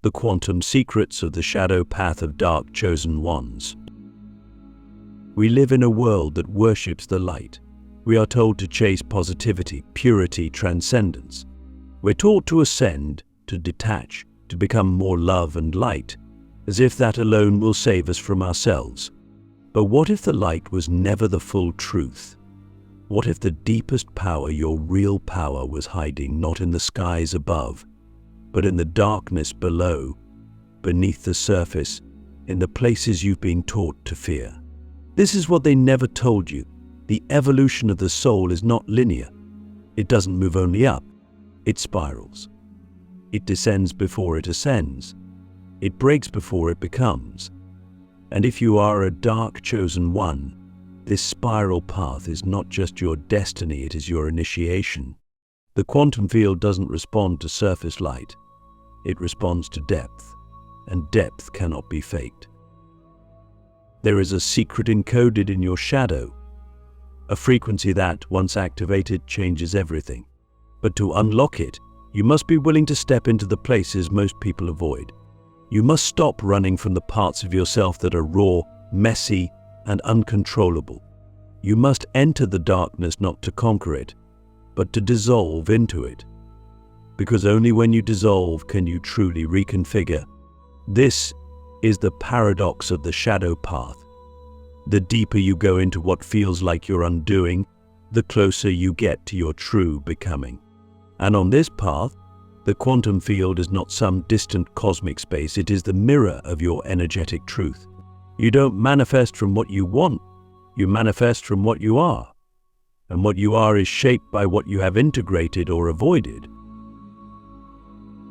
The quantum secrets of the shadow path of dark chosen ones. We live in a world that worships the light. We are told to chase positivity, purity, transcendence. We're taught to ascend, to detach, to become more love and light, as if that alone will save us from ourselves. But what if the light was never the full truth? What if the deepest power, your real power, was hiding not in the skies above, but in the darkness below, beneath the surface, in the places you've been taught to fear? This is what they never told you. The evolution of the soul is not linear. It doesn't move only up. It spirals. It descends before it ascends. It breaks before it becomes. And if you are a dark chosen one, this spiral path is not just your destiny, it is your initiation. The quantum field doesn't respond to surface light. It responds to depth, and depth cannot be faked. There is a secret encoded in your shadow, a frequency that, once activated, changes everything. But to unlock it, you must be willing to step into the places most people avoid. You must stop running from the parts of yourself that are raw, messy, and uncontrollable. You must enter the darkness not to conquer it, but to dissolve into it. Because only when you dissolve can you truly reconfigure. This is the paradox of the shadow path. The deeper you go into what feels like your undoing, the closer you get to your true becoming. And on this path, the quantum field is not some distant cosmic space, it is the mirror of your energetic truth. You don't manifest from what you want, you manifest from what you are. And what you are is shaped by what you have integrated or avoided.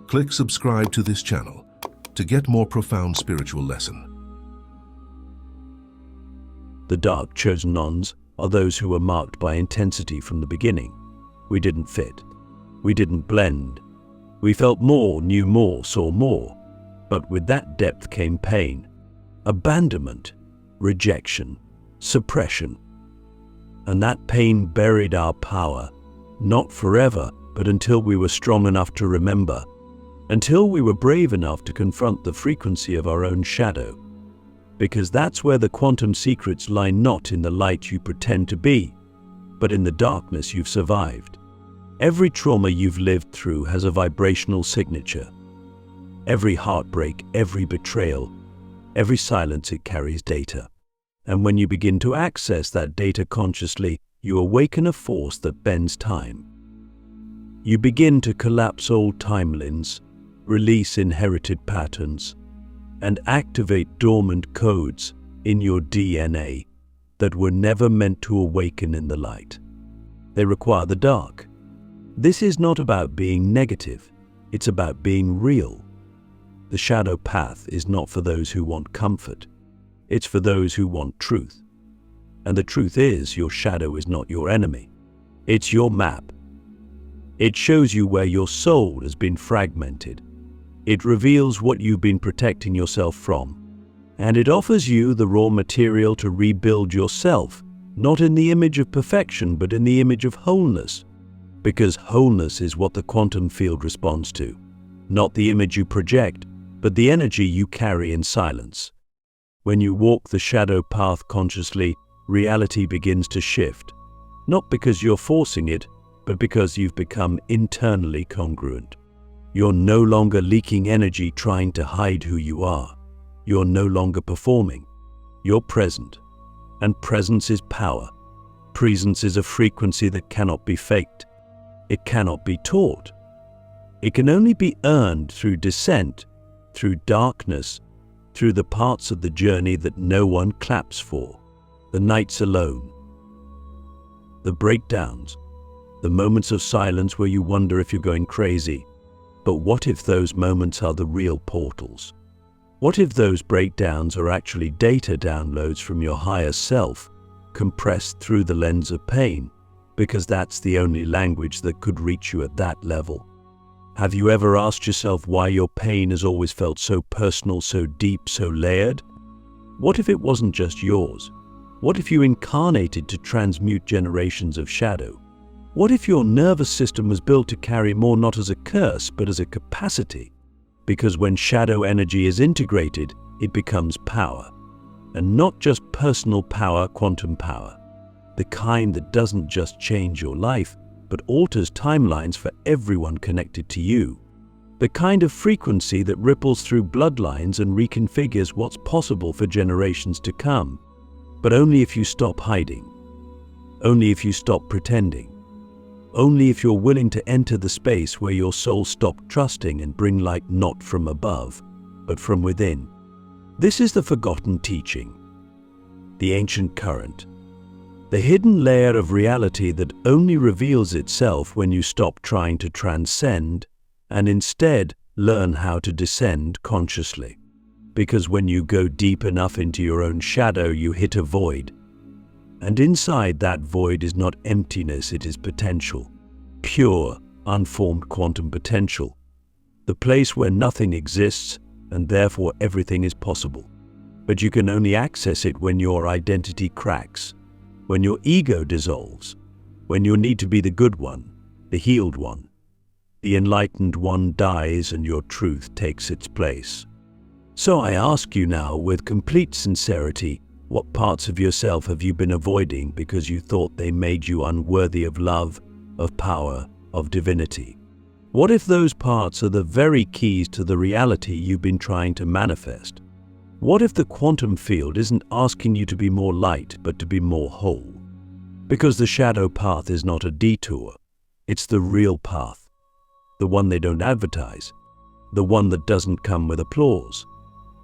Click subscribe to this channel to get more profound spiritual lesson. The dark chosen ones are those who were marked by intensity from the beginning. We didn't fit. We didn't blend. We felt more, knew more, saw more. But with that depth came pain, abandonment, rejection, suppression. And that pain buried our power, not forever, but until we were strong enough to remember, until we were brave enough to confront the frequency of our own shadow. Because that's where the quantum secrets lie, not in the light you pretend to be, but in the darkness you've survived. Every trauma you've lived through has a vibrational signature. Every heartbreak, every betrayal, every silence, it carries data. And when you begin to access that data consciously, you awaken a force that bends time. You begin to collapse old timelines, release inherited patterns, and activate dormant codes in your DNA that were never meant to awaken in the light. They require the dark. This is not about being negative, it's about being real. The shadow path is not for those who want comfort, it's for those who want truth. And the truth is, your shadow is not your enemy, it's your map. It shows you where your soul has been fragmented. It reveals what you've been protecting yourself from. And it offers you the raw material to rebuild yourself, not in the image of perfection, but in the image of wholeness. Because wholeness is what the quantum field responds to. Not the image you project, but the energy you carry in silence. When you walk the shadow path consciously, reality begins to shift. Not because you're forcing it, but because you've become internally congruent. You're no longer leaking energy trying to hide who you are. You're no longer performing. You're present. And presence is power. Presence is a frequency that cannot be faked. It cannot be taught. It can only be earned through descent, through darkness, through the parts of the journey that no one claps for. The nights alone. The breakdowns. The moments of silence where you wonder if you're going crazy. But what if those moments are the real portals? What if those breakdowns are actually data downloads from your higher self, compressed through the lens of pain? Because that's the only language that could reach you at that level. Have you ever asked yourself why your pain has always felt so personal, so deep, so layered? What if it wasn't just yours? What if you incarnated to transmute generations of shadow? What if your nervous system was built to carry more, not as a curse, but as a capacity? Because when shadow energy is integrated, it becomes power. And not just personal power, quantum power. The kind that doesn't just change your life, but alters timelines for everyone connected to you. The kind of frequency that ripples through bloodlines and reconfigures what's possible for generations to come. But only if you stop hiding. Only if you stop pretending. Only if you're willing to enter the space where your soul stops trusting and bring light not from above, but from within. This is the forgotten teaching, the ancient current, the hidden layer of reality that only reveals itself when you stop trying to transcend and instead learn how to descend consciously. Because when you go deep enough into your own shadow, you hit a void. And inside that void is not emptiness, it is potential. Pure, unformed quantum potential. The place where nothing exists and therefore everything is possible. But you can only access it when your identity cracks, when your ego dissolves, when your need to be the good one, the healed one, the enlightened one dies and your truth takes its place. So I ask you now with complete sincerity, what parts of yourself have you been avoiding because you thought they made you unworthy of love, of power, of divinity? What if those parts are the very keys to the reality you've been trying to manifest? What if the quantum field isn't asking you to be more light, but to be more whole? Because the shadow path is not a detour, it's the real path. The one they don't advertise, the one that doesn't come with applause,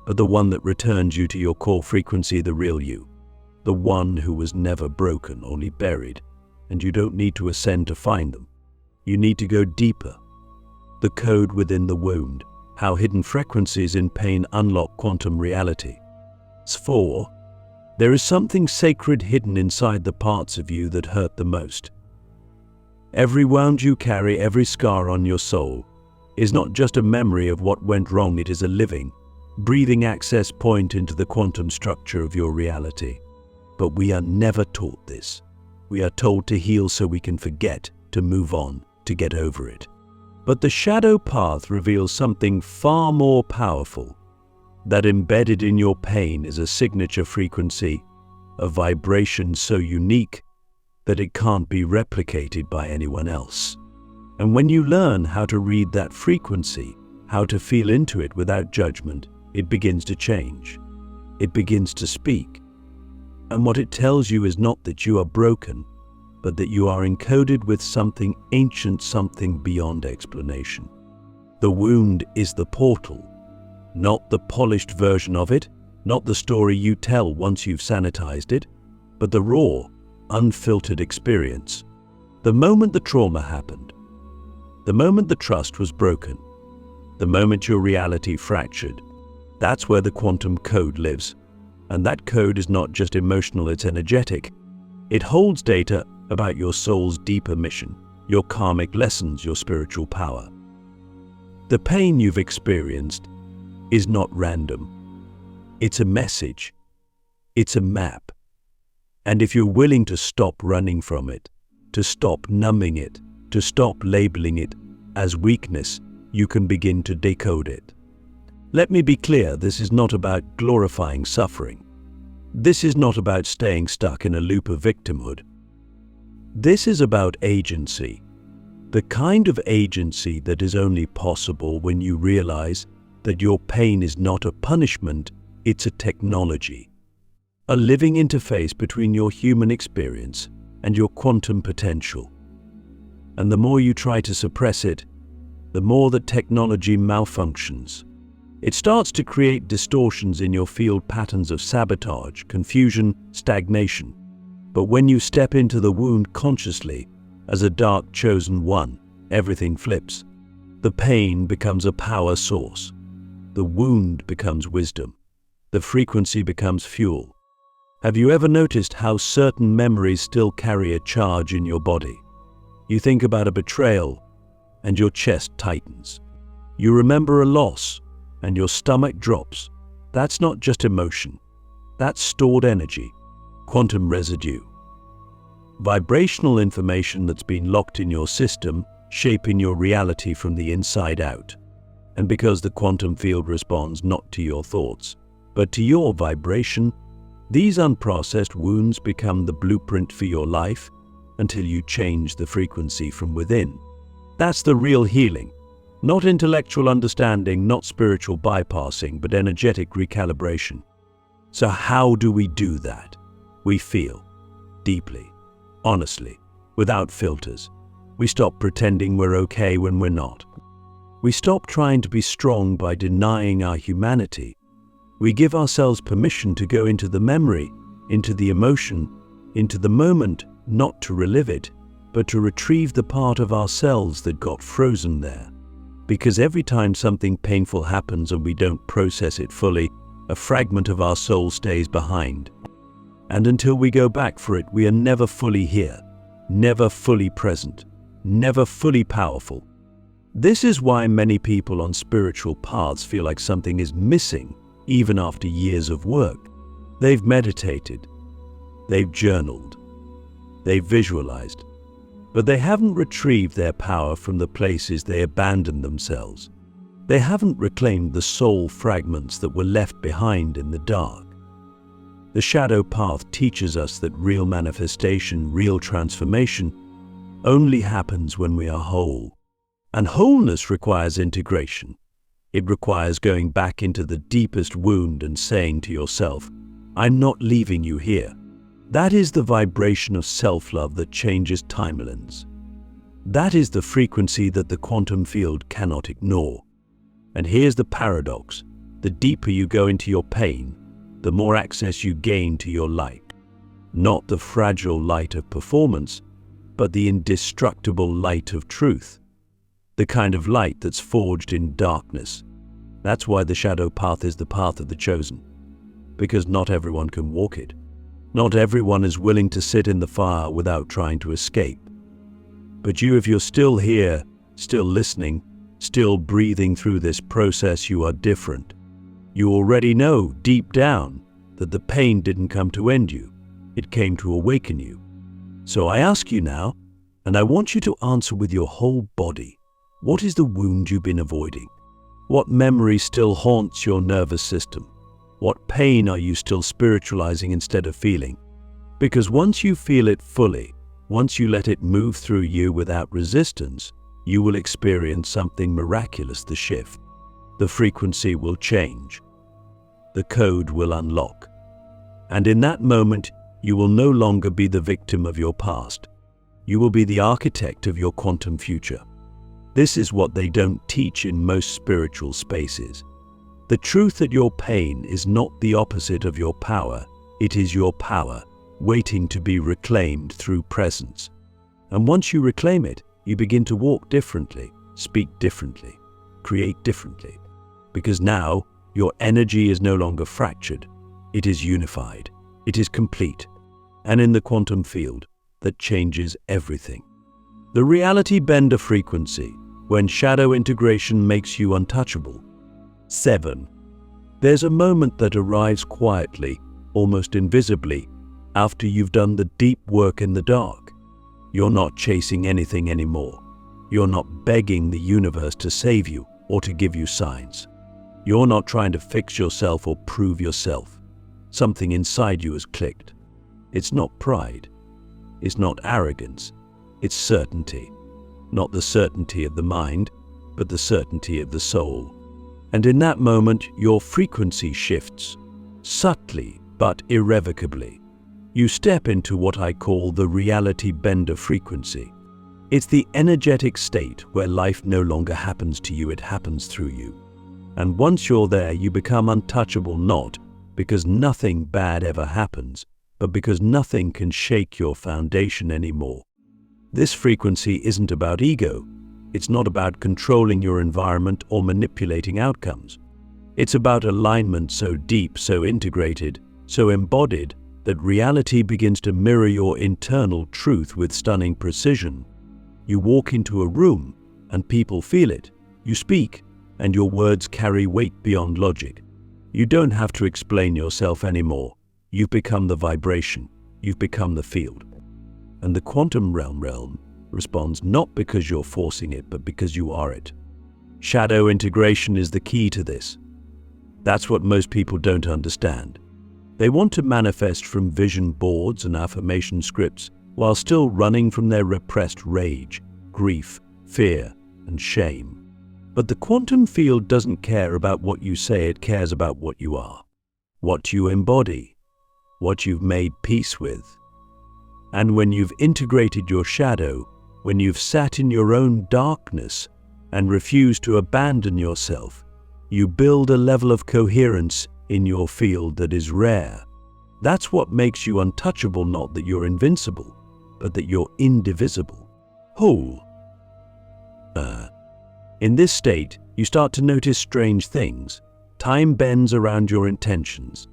but the one that returns you to your core frequency, the real you. The one who was never broken, only buried, and you don't need to ascend to find them. You need to go deeper. The code within the wound, how hidden frequencies in pain unlock quantum reality. 4. There is something sacred hidden inside the parts of you that hurt the most. Every wound you carry, every scar on your soul, is not just a memory of what went wrong, it is a living, breathing access point into the quantum structure of your reality. But we are never taught this. We are told to heal so we can forget, to move on, to get over it. But the shadow path reveals something far more powerful, that embedded in your pain is a signature frequency, a vibration so unique that it can't be replicated by anyone else. And when you learn how to read that frequency, how to feel into it without judgment, it begins to change. It begins to speak. And what it tells you is not that you are broken, but that you are encoded with something ancient, something beyond explanation. The wound is the portal, not the polished version of it, not the story you tell once you've sanitized it, but the raw, unfiltered experience. The moment the trauma happened, the moment the trust was broken, the moment your reality fractured, that's where the quantum code lives. And that code is not just emotional, it's energetic. It holds data about your soul's deeper mission, your karmic lessons, your spiritual power. The pain you've experienced is not random. It's a message. It's a map. And if you're willing to stop running from it, to stop numbing it, to stop labeling it as weakness, you can begin to decode it. Let me be clear, this is not about glorifying suffering. This is not about staying stuck in a loop of victimhood. This is about agency, the kind of agency that is only possible when you realize that your pain is not a punishment, it's a technology, a living interface between your human experience and your quantum potential. And the more you try to suppress it, the more the technology malfunctions. It starts to create distortions in your field patterns of sabotage, confusion, stagnation. But when you step into the wound consciously, as a dark chosen one, everything flips. The pain becomes a power source. The wound becomes wisdom. The frequency becomes fuel. Have you ever noticed how certain memories still carry a charge in your body? You think about a betrayal, and your chest tightens. You remember a loss, and your stomach drops. That's not just emotion. That's stored energy, quantum residue. Vibrational information that's been locked in your system, shaping your reality from the inside out. And because the quantum field responds not to your thoughts, but to your vibration, these unprocessed wounds become the blueprint for your life until you change the frequency from within. That's the real healing. Not intellectual understanding, not spiritual bypassing, but energetic recalibration. So how do we do that? We feel deeply, honestly, without filters. We stop pretending we're okay when we're not. We stop trying to be strong by denying our humanity. We give ourselves permission to go into the memory, into the emotion, into the moment, not to relive it, but to retrieve the part of ourselves that got frozen there. Because every time something painful happens and we don't process it fully, a fragment of our soul stays behind. And until we go back for it, we are never fully here, never fully present, never fully powerful. This is why many people on spiritual paths feel like something is missing, even after years of work. They've meditated, they've journaled, they've visualized, but they haven't retrieved their power from the places they abandoned themselves. They haven't reclaimed the soul fragments that were left behind in the dark. The shadow path teaches us that real manifestation, real transformation, only happens when we are whole. And wholeness requires integration. It requires going back into the deepest wound and saying to yourself, I'm not leaving you here. That is the vibration of self-love that changes timelines. That is the frequency that the quantum field cannot ignore. And here's the paradox. The deeper you go into your pain, the more access you gain to your light. Not the fragile light of performance, but the indestructible light of truth. The kind of light that's forged in darkness. That's why the shadow path is the path of the chosen. Because not everyone can walk it. Not everyone is willing to sit in the fire without trying to escape. But you, if you're still here, still listening, still breathing through this process, you are different. You already know deep down that the pain didn't come to end you. It came to awaken you. So I ask you now, and I want you to answer with your whole body. What is the wound you've been avoiding? What memory still haunts your nervous system? What pain are you still spiritualizing instead of feeling? Because once you feel it fully, once you let it move through you without resistance, you will experience something miraculous, the shift. The frequency will change. The code will unlock. And in that moment, you will no longer be the victim of your past. You will be the architect of your quantum future. This is what they don't teach in most spiritual spaces. The truth that your pain is not the opposite of your power. It is your power, waiting to be reclaimed through presence. And once you reclaim it, you begin to walk differently, speak differently, create differently. Because now, your energy is no longer fractured. It is unified. It is complete. And in the quantum field, that changes everything. The reality bender frequency, when shadow integration makes you untouchable. 7. There's a moment that arrives quietly, almost invisibly, after you've done the deep work in the dark. You're not chasing anything anymore. You're not begging the universe to save you or to give you signs. You're not trying to fix yourself or prove yourself. Something inside you has clicked. It's not pride. It's not arrogance. It's certainty. Not the certainty of the mind, but the certainty of the soul. And in that moment, your frequency shifts, subtly but irrevocably. You step into what I call the reality bender frequency. It's the energetic state where life no longer happens to you, it happens through you. And once you're there, you become untouchable, not because nothing bad ever happens, but because nothing can shake your foundation anymore. This frequency isn't about ego. It's not about controlling your environment or manipulating outcomes. It's about alignment so deep, so integrated, so embodied, that reality begins to mirror your internal truth with stunning precision. You walk into a room and people feel it. You speak and your words carry weight beyond logic. You don't have to explain yourself anymore. You've become the vibration. You've become the field. And the quantum realm responds not because you're forcing it, but because you are it. Shadow integration is the key to this. That's what most people don't understand. They want to manifest from vision boards and affirmation scripts while still running from their repressed rage, grief, fear, and shame. But the quantum field doesn't care about what you say, it cares about what you are, what you embody, what you've made peace with. And when you've integrated your shadow, when you've sat in your own darkness and refused to abandon yourself, you build a level of coherence in your field that is rare. That's what makes you untouchable, not that you're invincible, but that you're indivisible, whole. In this state, you start to notice strange things. Time bends around your intentions.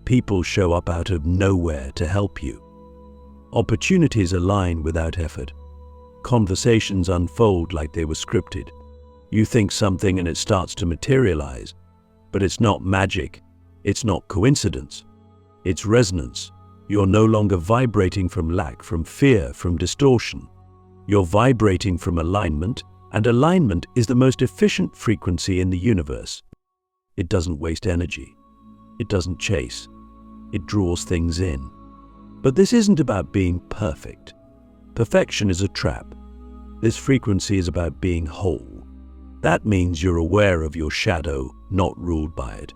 People show up out of nowhere to help you. Opportunities align without effort. Conversations unfold like they were scripted. You think something and it starts to materialize. But it's not magic. It's not coincidence. It's resonance. You're no longer vibrating from lack, from fear, from distortion. You're vibrating from alignment, and alignment is the most efficient frequency in the universe. It doesn't waste energy. It doesn't chase. It draws things in. But this isn't about being perfect. Perfection is a trap. This frequency is about being whole. That means you're aware of your shadow, not ruled by it.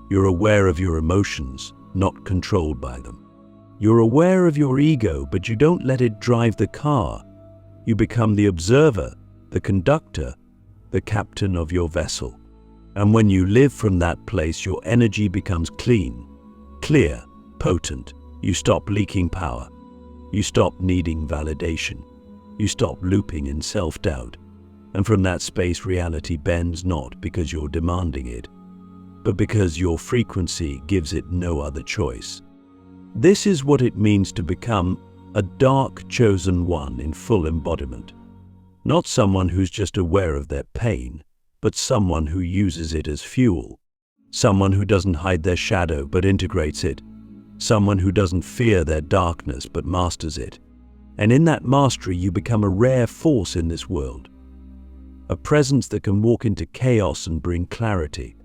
You're aware of your emotions, not controlled by them. You're aware of your ego, but you don't let it drive the car. You become the observer, the conductor, the captain of your vessel. And when you live from that place, your energy becomes clean, clear, potent. You stop leaking power. You stop needing validation. You stop looping in self-doubt. And from that space, reality bends not because you're demanding it, but because your frequency gives it no other choice. This is what it means to become a dark chosen one in full embodiment. Not someone who's just aware of their pain, but someone who uses it as fuel. Someone who doesn't hide their shadow but integrates it. Someone who doesn't fear their darkness but masters it. And in that mastery, you become a rare force in this world. A presence that can walk into chaos and bring clarity.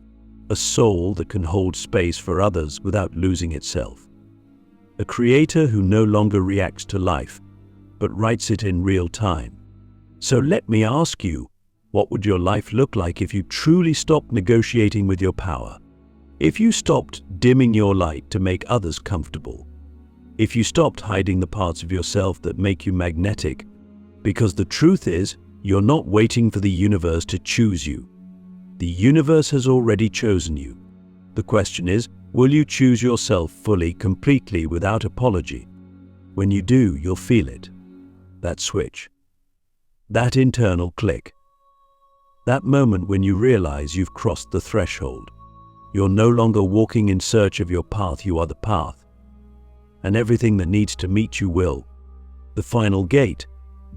A soul that can hold space for others without losing itself. A creator who no longer reacts to life, but writes it in real time. So let me ask you, what would your life look like if you truly stopped negotiating with your power? If you stopped dimming your light to make others comfortable? If you stopped hiding the parts of yourself that make you magnetic? Because the truth is, you're not waiting for the universe to choose you. The universe has already chosen you. The question is, will you choose yourself fully, completely, without apology? When you do, you'll feel it. That switch. That internal click. That moment when you realize you've crossed the threshold. You're no longer walking in search of your path, you are the path. And everything that needs to meet you will. The final gate,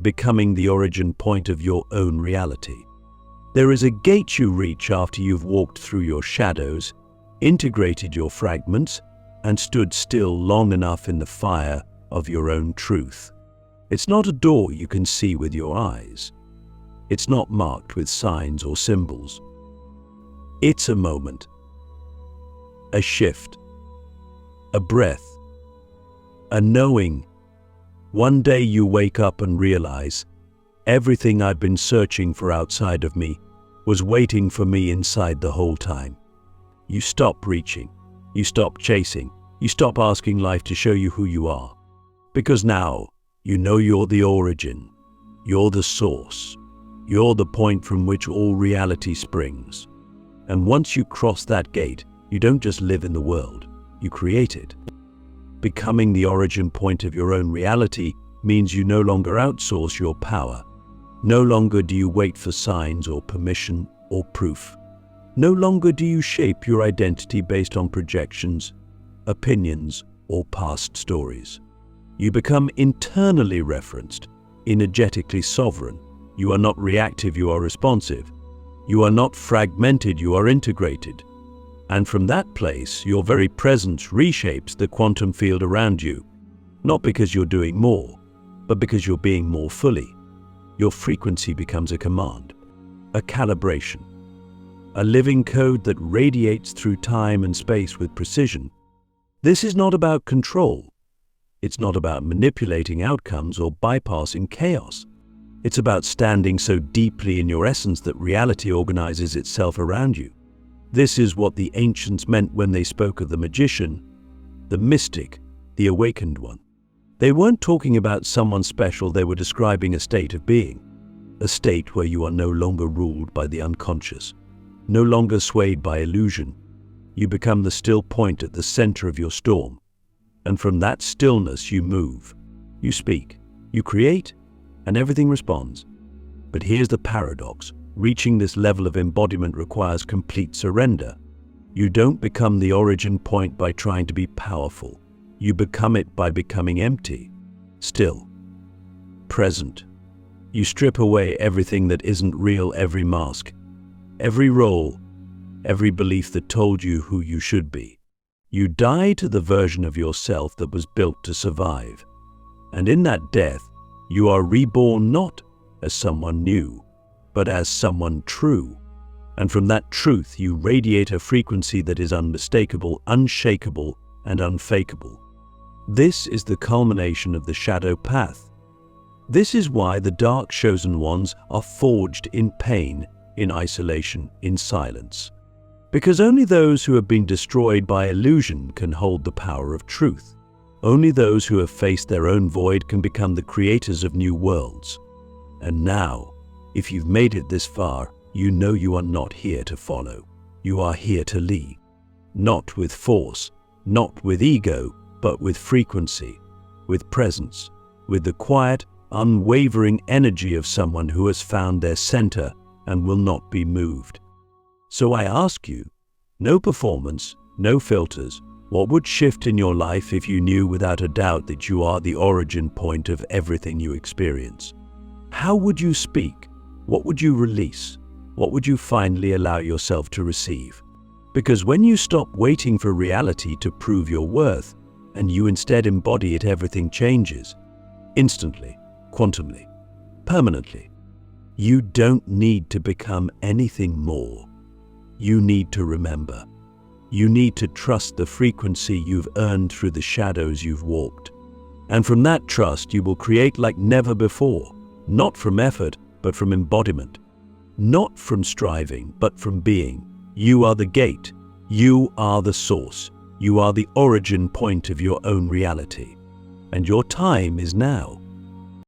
becoming the origin point of your own reality. There is a gate you reach after you've walked through your shadows, integrated your fragments, and stood still long enough in the fire of your own truth. It's not a door you can see with your eyes. It's not marked with signs or symbols. It's a moment, a shift, a breath, a knowing. One day you wake up and realize everything I've been searching for outside of me was waiting for me inside the whole time. You stop reaching, you stop chasing, you stop asking life to show you who you are. Because now, you know you're the origin, you're the source, you're the point from which all reality springs. And once you cross that gate, you don't just live in the world, you create it. Becoming the origin point of your own reality means you no longer outsource your power. No longer do you wait for signs or permission or proof. No longer do you shape your identity based on projections, opinions, or past stories. You become internally referenced, energetically sovereign. You are not reactive, you are responsive. You are not fragmented, you are integrated. And from that place, your very presence reshapes the quantum field around you. Not because you're doing more, but because you're being more fully. Your frequency becomes a command. a calibration, a living code that radiates through time and space with precision. This is not about control. It's not about manipulating outcomes or bypassing chaos. It's about standing so deeply in your essence that reality organizes itself around you. This is what the ancients meant when they spoke of the magician, the mystic, the awakened one. They weren't talking about someone special, they were describing a state of being, a state where you are no longer ruled by the unconscious, no longer swayed by illusion. You become the still point at the center of your storm, and from that stillness you move, you speak, you create, and everything responds. But here's the paradox. Reaching this level of embodiment requires complete surrender. You don't become the origin point by trying to be powerful. You become it by becoming empty, still, present. You strip away everything that isn't real, every mask, every role, every belief that told you who you should be. You die to the version of yourself that was built to survive. And in that death, you are reborn not as someone new, but as someone true. And from that truth, you radiate a frequency that is unmistakable, unshakable, and unfakeable. This is the culmination of the shadow path. This is why the dark chosen ones are forged in pain, in isolation, in silence. Because only those who have been destroyed by illusion can hold the power of truth. Only those who have faced their own void can become the creators of new worlds. And now, if you've made it this far, you know you are not here to follow. You are here to lead. Not with force, not with ego, but with frequency, with presence, with the quiet, unwavering energy of someone who has found their center and will not be moved. So I ask you, no performance, no filters, what would shift in your life if you knew without a doubt that you are the origin point of everything you experience? How would you speak? What would you release? What would you finally allow yourself to receive? Because when you stop waiting for reality to prove your worth, and you instead embody it, everything changes. Instantly, quantumly, permanently. You don't need to become anything more. You need to remember. You need to trust the frequency you've earned through the shadows you've walked. And from that trust, you will create like never before, not from effort, but from embodiment. Not from striving, but from being. You are the gate. You are the source. You are the origin point of your own reality. And your time is now.